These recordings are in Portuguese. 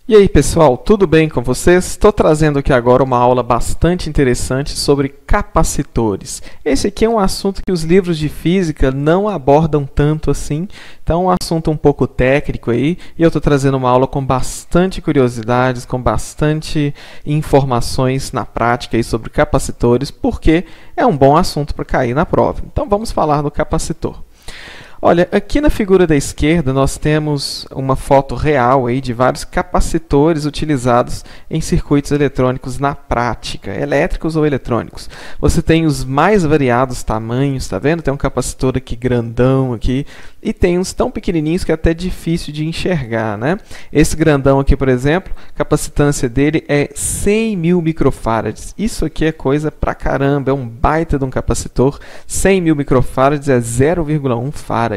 E aí pessoal, tudo bem com vocês? Estou trazendo aqui agora uma aula bastante interessante sobre capacitores. Esse aqui é um assunto que os livros de física não abordam tanto assim, então é um assunto um pouco técnico aí, e eu estou trazendo uma aula com bastante curiosidades, com bastante informações na prática aí sobre capacitores, porque é um bom assunto para cair na prova. Então vamos falar do capacitor. Olha, aqui na figura da esquerda nós temos uma foto real aí de vários capacitores utilizados em circuitos eletrônicos na prática, elétricos ou eletrônicos. Você tem os mais variados tamanhos, tá vendo? Tem um capacitor aqui grandão aqui e tem uns tão pequenininhos que é até difícil de enxergar, né? Esse grandão aqui, por exemplo, a capacitância dele é 100.000 microfarads. Isso aqui é coisa pra caramba, é um baita de um capacitor. 100.000 microfarads é 0,1 farad.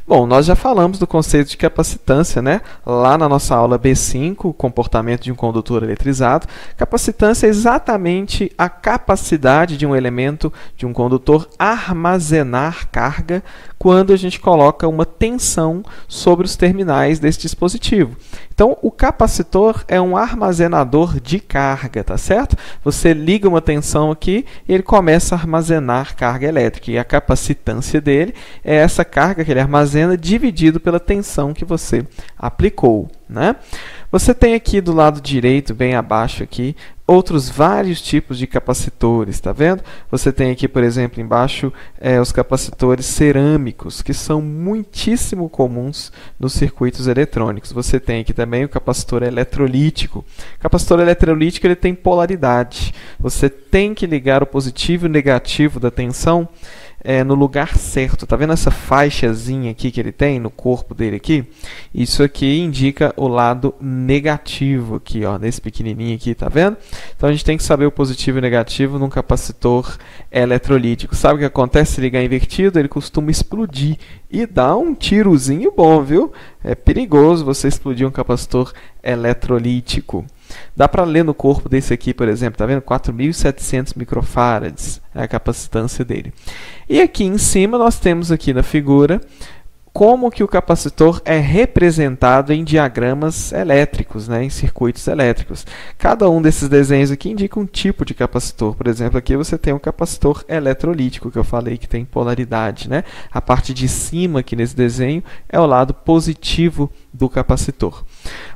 Bom, nós já falamos do conceito de capacitância, né? Lá na nossa aula B5, o comportamento de um condutor eletrizado. Capacitância é exatamente a capacidade de um elemento, de um condutor, armazenar carga quando a gente coloca uma tensão sobre os terminais desse dispositivo. Então, o capacitor é um armazenador de carga, tá certo? Você liga uma tensão aqui e ele começa a armazenar carga elétrica. E a capacitância dele é essa carga que ele armazena dividido pela tensão que você aplicou, né? Você tem aqui do lado direito, bem abaixo aqui, outros vários tipos de capacitores, tá vendo? Você tem aqui, por exemplo, embaixo, os capacitores cerâmicos, que são muitíssimo comuns nos circuitos eletrônicos. Você tem aqui também o capacitor eletrolítico. O capacitor eletrolítico ele tem polaridade. Você tem que ligar o positivo e o negativo da tensão no lugar certo. Tá vendo essa faixazinha aqui que ele tem no corpo dele aqui? Isso aqui indica o lado negativo aqui, ó, nesse pequenininho aqui, tá vendo? Então a gente tem que saber o positivo e o negativo num capacitor eletrolítico. Sabe o que acontece se ligar invertido? Ele costuma explodir e dá um tirozinho bom, viu? É perigoso você explodir um capacitor eletrolítico. Dá para ler no corpo desse aqui, por exemplo, tá vendo? 4.700 microfarads é a capacitância dele. E aqui em cima nós temos aqui na figura como que o capacitor é representado em diagramas elétricos, né, em circuitos elétricos. Cada um desses desenhos aqui indica um tipo de capacitor. Por exemplo, aqui você tem um capacitor eletrolítico, que eu falei que tem polaridade, né? A parte de cima aqui nesse desenho é o lado positivo do capacitor.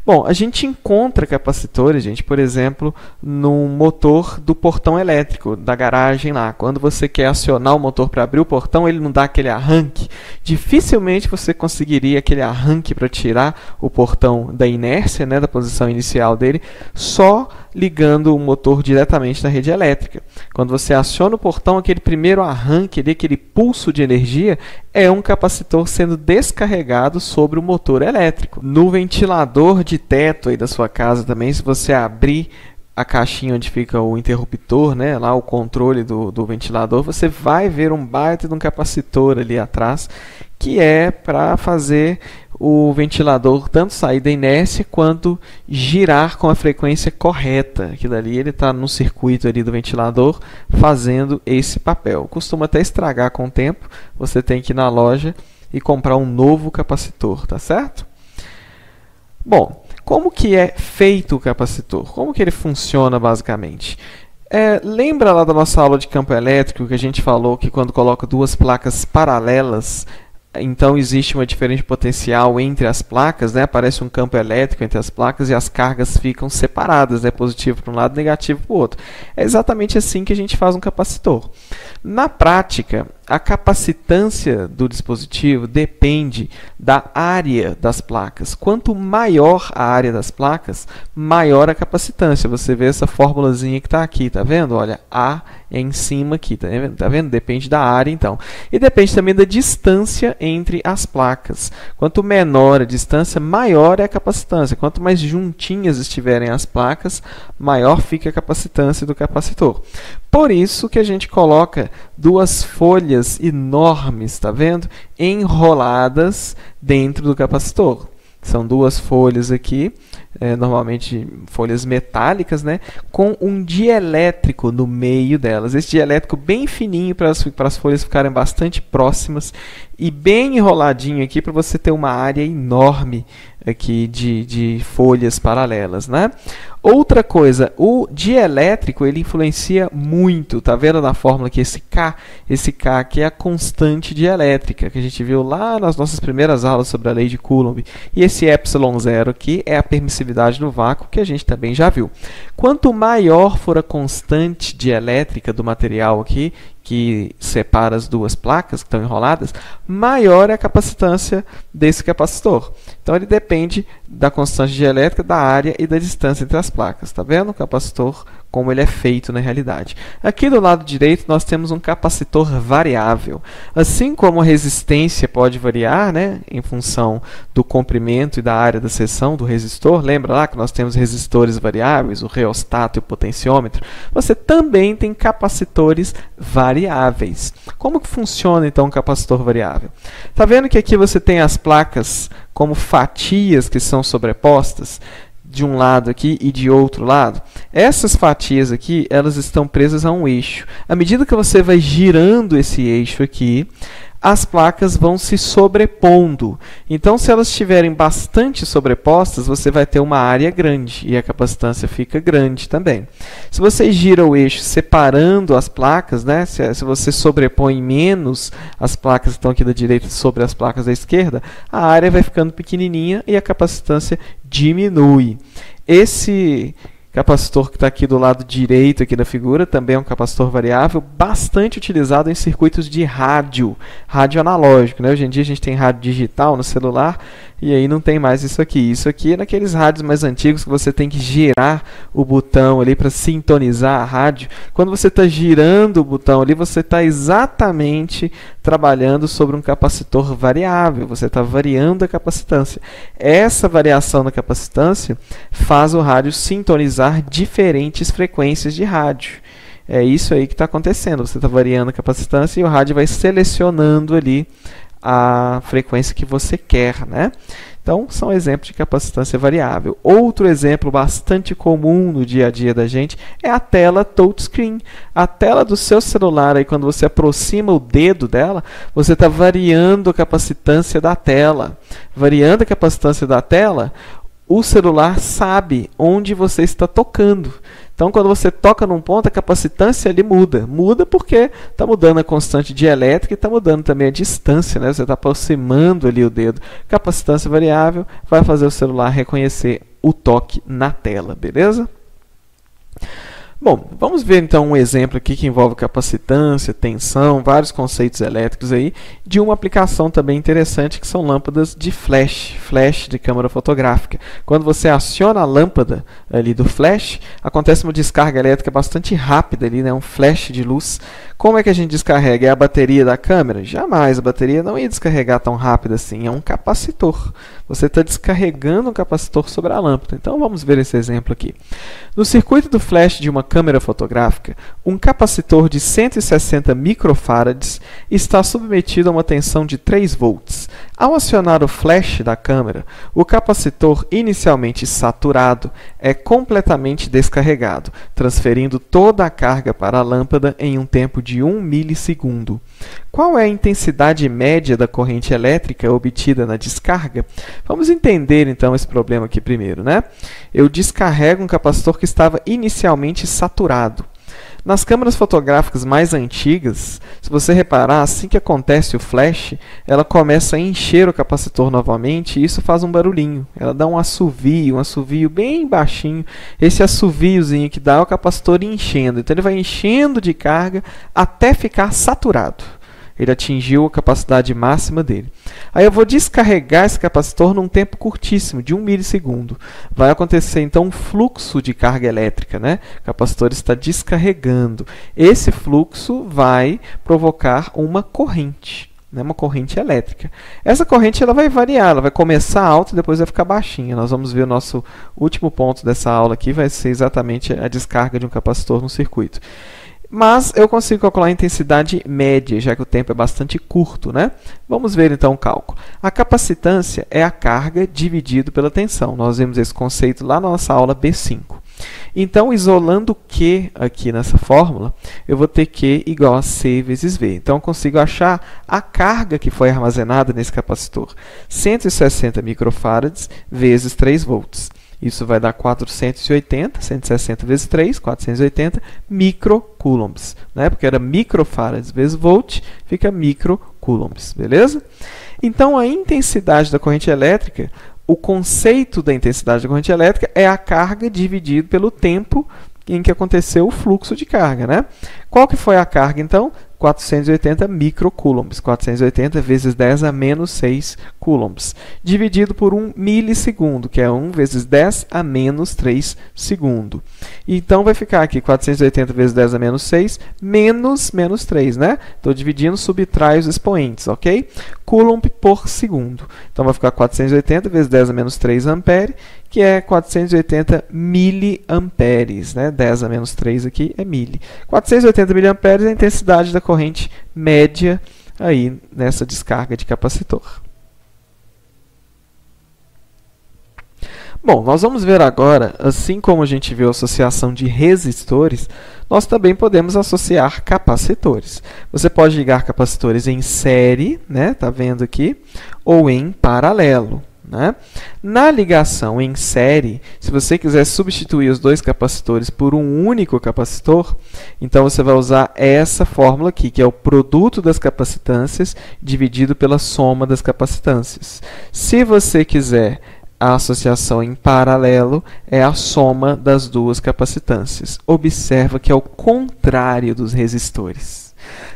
Bom, a gente encontra capacitores, gente, por exemplo, no motor do portão elétrico da garagem lá. Quando você quer acionar o motor para abrir o portão, ele não dá aquele arranque. Dificilmente você conseguiria aquele arranque para tirar o portão da inércia, né, da posição inicial dele, só ligando o motor diretamente na rede elétrica. Quando você aciona o portão, aquele primeiro arranque, aquele pulso de energia, é um capacitor sendo descarregado sobre o motor elétrico. No ventilador de teto aí da sua casa também, se você abrir a caixinha onde fica o interruptor, né, lá o controle do ventilador, você vai ver um baita de um capacitor ali atrás, que é para fazer o ventilador tanto sair da inércia quanto girar com a frequência correta. Aquilo ali ele está no circuito ali do ventilador fazendo esse papel. Costuma até estragar com o tempo, você tem que ir na loja e comprar um novo capacitor, tá certo? Bom, como que é feito o capacitor? Como que ele funciona basicamente? Lembra lá da nossa aula de campo elétrico que a gente falou que quando coloca duas placas paralelas, então existe uma diferença de potencial entre as placas, né? Aparece um campo elétrico entre as placas e as cargas ficam separadas, né? Positivo para um lado, negativo para o outro. É exatamente assim que a gente faz um capacitor. Na prática, a capacitância do dispositivo depende da área das placas. Quanto maior a área das placas, maior a capacitância. Você vê essa formulazinha que está aqui, tá vendo? Olha, A é em cima aqui, tá vendo? Depende da área, então. E depende também da distância entre as placas. Quanto menor a distância, maior é a capacitância. Quanto mais juntinhas estiverem as placas, maior fica a capacitância do capacitor. Por isso que a gente coloca duas folhas enormes, tá vendo? Enroladas dentro do capacitor. São duas folhas aqui, normalmente folhas metálicas, né, com um dielétrico no meio delas. Esse dielétrico bem fininho para as folhas ficarem bastante próximas e bem enroladinho aqui para você ter uma área enorme aqui de folhas paralelas, né? Outra coisa, o dielétrico ele influencia muito, tá vendo na fórmula aqui esse K aqui é a constante dielétrica, que a gente viu lá nas nossas primeiras aulas sobre a lei de Coulomb, e esse ε0 aqui é a permissividade no vácuo, que a gente também já viu. Quanto maior for a constante dielétrica do material aqui, que separa as duas placas que estão enroladas, maior é a capacitância desse capacitor. Então, ele depende da constante dielétrica, da área e da distância entre as placas. Está vendo? O capacitor, como ele é feito na realidade. Aqui do lado direito, nós temos um capacitor variável. Assim como a resistência pode variar, né, em função do comprimento e da área da seção do resistor, lembra lá que nós temos resistores variáveis, o reostato e o potenciômetro? Você também tem capacitores variáveis. Como que funciona, então, um capacitor variável? Está vendo que aqui você tem as placas como fatias que são sobrepostas? De um lado aqui e de outro lado, essas fatias aqui, elas estão presas a um eixo. À medida que você vai girando esse eixo aqui, as placas vão se sobrepondo. Então, se elas estiverem bastante sobrepostas, você vai ter uma área grande e a capacitância fica grande também. Se você gira o eixo separando as placas, né, se você sobrepõe menos as placas que estão aqui da direita sobre as placas da esquerda, a área vai ficando pequenininha e a capacitância diminui. Esse capacitor que está aqui do lado direito aqui da figura também é um capacitor variável bastante utilizado em circuitos de rádio analógico, né? Hoje em dia a gente tem rádio digital no celular e aí não tem mais isso aqui. Isso aqui é naqueles rádios mais antigos que você tem que girar o botão ali para sintonizar a rádio. Quando você está girando o botão ali, você está exatamente trabalhando sobre um capacitor variável. Você está variando a capacitância. Essa variação da capacitância faz o rádio sintonizar diferentes frequências de rádio. É isso aí que está acontecendo. Você está variando a capacitância e o rádio vai selecionando ali a frequência que você quer, né? Então, são exemplos de capacitância variável. Outro exemplo bastante comum no dia a dia da gente é a tela touchscreen. A tela do seu celular, aí, quando você aproxima o dedo dela, você está variando a capacitância da tela. Variando a capacitância da tela, o celular sabe onde você está tocando. Então, quando você toca num ponto, a capacitância ali muda. Muda porque está mudando a constante dielétrica e está mudando também a distância, né? Você está aproximando ali o dedo. Capacitância variável vai fazer o celular reconhecer o toque na tela, beleza? Bom, vamos ver então um exemplo aqui que envolve capacitância, tensão, vários conceitos elétricos aí, de uma aplicação também interessante que são lâmpadas de flash de câmera fotográfica. Quando você aciona a lâmpada ali do flash, acontece uma descarga elétrica bastante rápida ali, né? Um flash de luz. Como é que a gente descarrega? É a bateria da câmera? Jamais, a bateria não ia descarregar tão rápido assim, é um capacitor. Você está descarregando um capacitor sobre a lâmpada. Então, vamos ver esse exemplo aqui. No circuito do flash de uma câmera fotográfica, um capacitor de 160 microfarads está submetido a uma tensão de 3 volts. Ao acionar o flash da câmera, o capacitor inicialmente saturado é completamente descarregado, transferindo toda a carga para a lâmpada em um tempo de 1 milissegundo. Qual é a intensidade média da corrente elétrica obtida na descarga? Vamos entender então esse problema aqui primeiro, né? Eu descarrego um capacitor que estava inicialmente saturado. Nas câmeras fotográficas mais antigas, se você reparar, assim que acontece o flash, ela começa a encher o capacitor novamente e isso faz um barulhinho. Ela dá um assovio bem baixinho. Esse assoviozinho que dá é o capacitor enchendo. Então ele vai enchendo de carga até ficar saturado. Ele atingiu a capacidade máxima dele. Aí eu vou descarregar esse capacitor num tempo curtíssimo, de 1 milissegundo. Vai acontecer então um fluxo de carga elétrica, né? O capacitor está descarregando. Esse fluxo vai provocar uma corrente, né? Uma corrente elétrica. Essa corrente ela vai variar, ela vai começar alta e depois vai ficar baixinha. Nós vamos ver o nosso último ponto dessa aula aqui, vai ser exatamente a descarga de um capacitor no circuito. Mas eu consigo calcular a intensidade média, já que o tempo é bastante curto, né? Vamos ver então o cálculo. A capacitância é a carga dividido pela tensão. Nós vimos esse conceito lá na nossa aula B5. Então, isolando Q aqui nessa fórmula, eu vou ter Q igual a C vezes V. Então, eu consigo achar a carga que foi armazenada nesse capacitor. 160 microfarads vezes 3 volts. Isso vai dar 480, 160 vezes 3, 480 microcoulombs, né? Porque era microfarads vezes volt, fica microcoulombs, beleza? Então, a intensidade da corrente elétrica, o conceito da intensidade da corrente elétrica é a carga dividido pelo tempo em que aconteceu o fluxo de carga, né? Qual que foi a carga, então? 480 microcoulombs, 480 vezes 10 a menos 6 coulombs, dividido por 1 milissegundo, que é 1 vezes 10 a menos 3 segundo. Então, vai ficar aqui 480 vezes 10 a menos 6, menos 3, né? Estou dividindo, subtrai os expoentes, ok? Coulomb por segundo. Então, vai ficar 480 vezes 10 a menos 3 ampere, que é 480 miliamperes, né? 10 a menos 3 aqui é mili. 480 miliamperes é a intensidade da corrente média aí nessa descarga de capacitor. Bom, nós vamos ver agora, assim como a gente viu a associação de resistores, nós também podemos associar capacitores. Você pode ligar capacitores em série, né? Tá vendo aqui, ou em paralelo, né? Na ligação em série, se você quiser substituir os dois capacitores por um único capacitor, então você vai usar essa fórmula aqui, que é o produto das capacitâncias dividido pela soma das capacitâncias. Se você quiser a associação em paralelo, é a soma das duas capacitâncias. Observa que é o contrário dos resistores.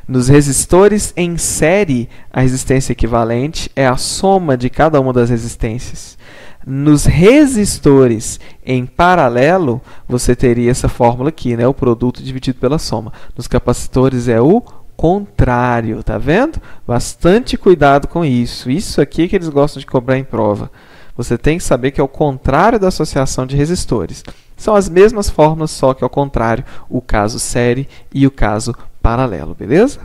Nos resistores em série, a resistência equivalente é a soma de cada uma das resistências. Nos resistores em paralelo, você teria essa fórmula aqui, né? O produto dividido pela soma. Nos capacitores é o contrário, tá vendo? Bastante cuidado com isso. Isso aqui que eles gostam de cobrar em prova. Você tem que saber que é o contrário da associação de resistores. São as mesmas fórmulas, só que ao contrário, o caso série e o caso paralelo, beleza?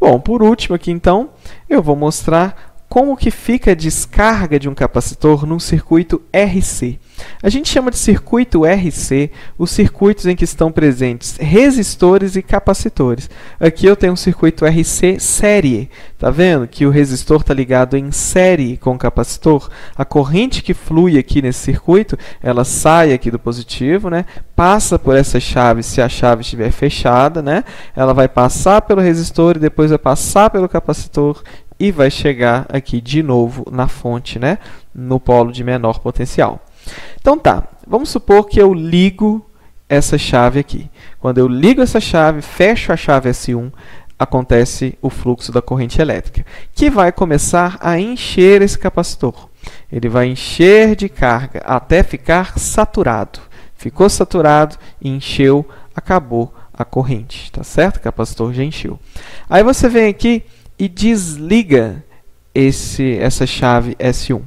Bom, por último aqui então, eu vou mostrar como que fica a descarga de um capacitor num circuito RC. A gente chama de circuito RC os circuitos em que estão presentes resistores e capacitores. Aqui eu tenho um circuito RC série. Tá vendo que o resistor está ligado em série com o capacitor? A corrente que flui aqui nesse circuito, ela sai aqui do positivo, né? Passa por essa chave, se a chave estiver fechada, né? Ela vai passar pelo resistor e depois vai passar pelo capacitor e vai chegar aqui de novo na fonte, né? No polo de menor potencial. Então tá, vamos supor que eu ligo essa chave aqui. Quando eu ligo essa chave, fecho a chave S1, acontece o fluxo da corrente elétrica, que vai começar a encher esse capacitor. Ele vai encher de carga até ficar saturado. Ficou saturado, encheu, acabou a corrente, tá certo? O capacitor já encheu. Aí você vem aqui e desliga essa chave S1.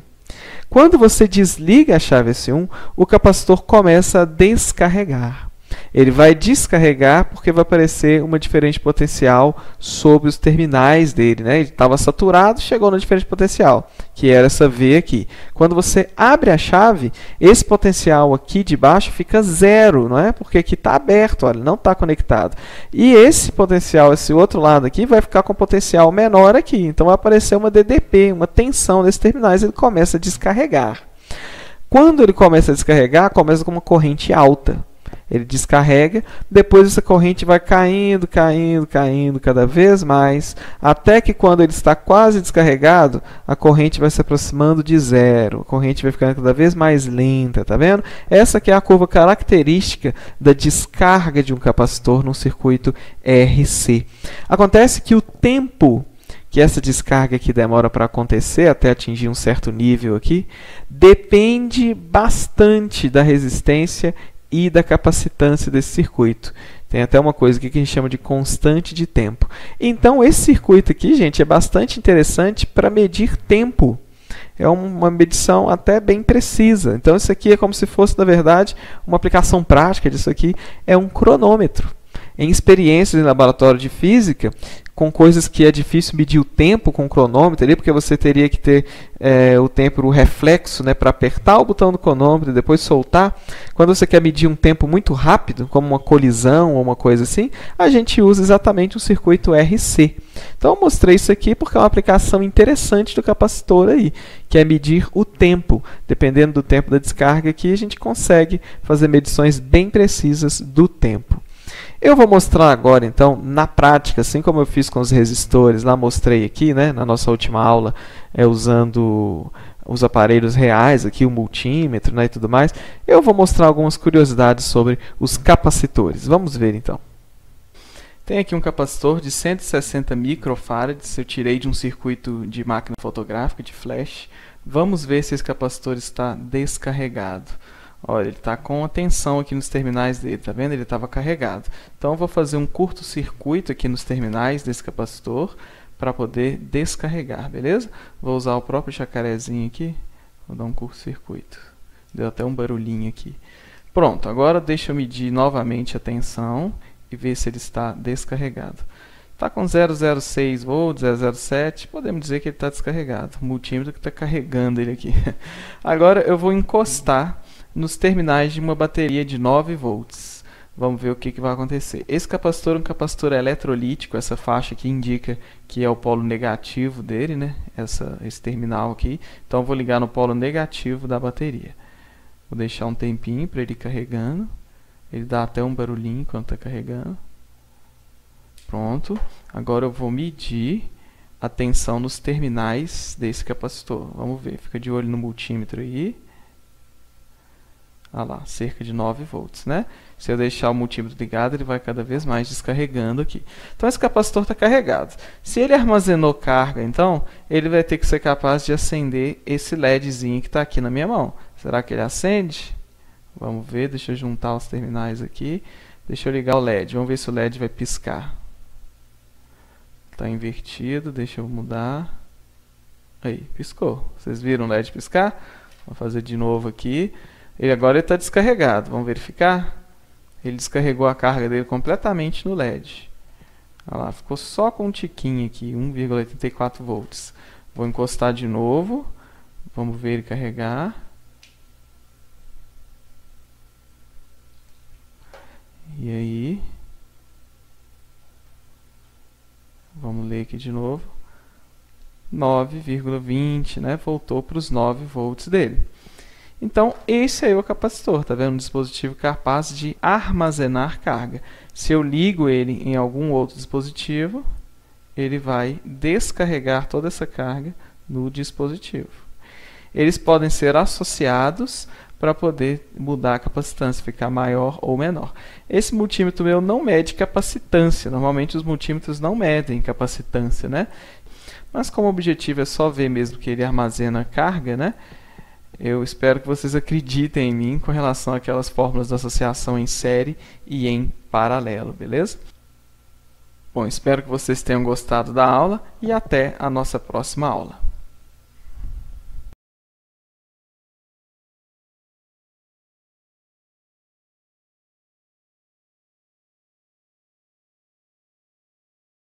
Quando você desliga a chave S1, o capacitor começa a descarregar. Ele vai descarregar porque vai aparecer uma diferente potencial sobre os terminais dele, né? Ele estava saturado, chegou na diferente potencial, que era essa V aqui. Quando você abre a chave, esse potencial aqui de baixo fica zero, não é? Porque aqui está aberto, olha, não está conectado. E esse potencial, esse outro lado aqui, vai ficar com potencial menor aqui. Então vai aparecer uma DDP, uma tensão nesses terminais, ele começa a descarregar. Quando ele começa a descarregar, começa com uma corrente alta. Ele descarrega, depois essa corrente vai caindo, caindo, caindo cada vez mais, até que quando ele está quase descarregado, a corrente vai se aproximando de zero, a corrente vai ficando cada vez mais lenta, tá vendo? Essa aqui é a curva característica da descarga de um capacitor num circuito RC. Acontece que o tempo que essa descarga aqui demora para acontecer, até atingir um certo nível aqui, depende bastante da resistência e da capacitância desse circuito. Tem até uma coisa aqui que a gente chama de constante de tempo. Então, esse circuito aqui, gente, é bastante interessante para medir tempo. É uma medição até bem precisa. Então, isso aqui é como se fosse, na verdade, uma aplicação prática disso aqui. É um cronômetro. em experiências em laboratório de física, com coisas que é difícil medir o tempo com o cronômetro ali, porque você teria que ter o tempo, o reflexo, né, para apertar o botão do cronômetro e depois soltar. Quando você quer medir um tempo muito rápido, como uma colisão ou uma coisa assim, a gente usa exatamente o circuito RC. Então eu mostrei isso aqui porque é uma aplicação interessante do capacitor aí, que é medir o tempo. Dependendo do tempo da descarga aqui, a gente consegue fazer medições bem precisas do tempo. Eu vou mostrar agora, então, na prática, assim como eu fiz com os resistores, lá mostrei aqui, né, na nossa última aula, usando os aparelhos reais, aqui o multímetro, né, e tudo mais, eu vou mostrar algumas curiosidades sobre os capacitores. Vamos ver, então. Tem aqui um capacitor de 160 microfarads, eu tirei de um circuito de máquina fotográfica, de flash. Vamos ver se esse capacitor está descarregado. Olha, ele está com a tensão aqui nos terminais dele, tá vendo? Ele estava carregado. Então, eu vou fazer um curto-circuito aqui nos terminais desse capacitor para poder descarregar, beleza? Vou usar o próprio jacarezinho aqui, vou dar um curto-circuito. Deu até um barulhinho aqui. Pronto, agora deixa eu medir novamente a tensão e ver se ele está descarregado. Está com 0,06 volts, 0,07, podemos dizer que ele está descarregado. O multímetro que está carregando ele aqui. Agora eu vou encostar nos terminais de uma bateria de 9 volts. Vamos ver o que vai acontecer. Esse capacitor é um capacitor eletrolítico, essa faixa aqui indica que é o polo negativo dele, né? Esse terminal aqui. Então eu vou ligar no polo negativo da bateria. Vou deixar um tempinho para ele ir carregando. Ele dá até um barulhinho enquanto está carregando. Pronto. Agora eu vou medir a tensão nos terminais desse capacitor. Vamos ver. Fica de olho no multímetro aí. Olha lá, cerca de 9 volts, né? Se eu deixar o multímetro ligado, ele vai cada vez mais descarregando aqui. Então, esse capacitor está carregado. Se ele armazenou carga, então, ele vai ter que ser capaz de acender esse LEDzinho que está aqui na minha mão. Será que ele acende? Vamos ver, deixa eu juntar os terminais aqui. Deixa eu ligar o LED, vamos ver se o LED vai piscar. Está invertido, deixa eu mudar. Aí, piscou. Vocês viram o LED piscar? Vou fazer de novo aqui. Agora ele está descarregado. Vamos verificar? Ele descarregou a carga dele completamente no LED. Olha lá, ficou só com um tiquinho aqui, 1,84 volts. Vou encostar de novo. Vamos ver ele carregar. E aí? Vamos ler aqui de novo. 9,20, né? Voltou para os 9 volts dele. Então, esse aí é o capacitor, tá vendo? Um dispositivo capaz de armazenar carga. Se eu ligo ele em algum outro dispositivo, ele vai descarregar toda essa carga no dispositivo. Eles podem ser associados para poder mudar a capacitância, ficar maior ou menor. Esse multímetro meu não mede capacitância. Normalmente os multímetros não medem capacitância, né? Mas como o objetivo é só ver mesmo que ele armazena carga, né? Eu espero que vocês acreditem em mim com relação àquelas fórmulas de associação em série e em paralelo, beleza? Bom, espero que vocês tenham gostado da aula e até a nossa próxima aula.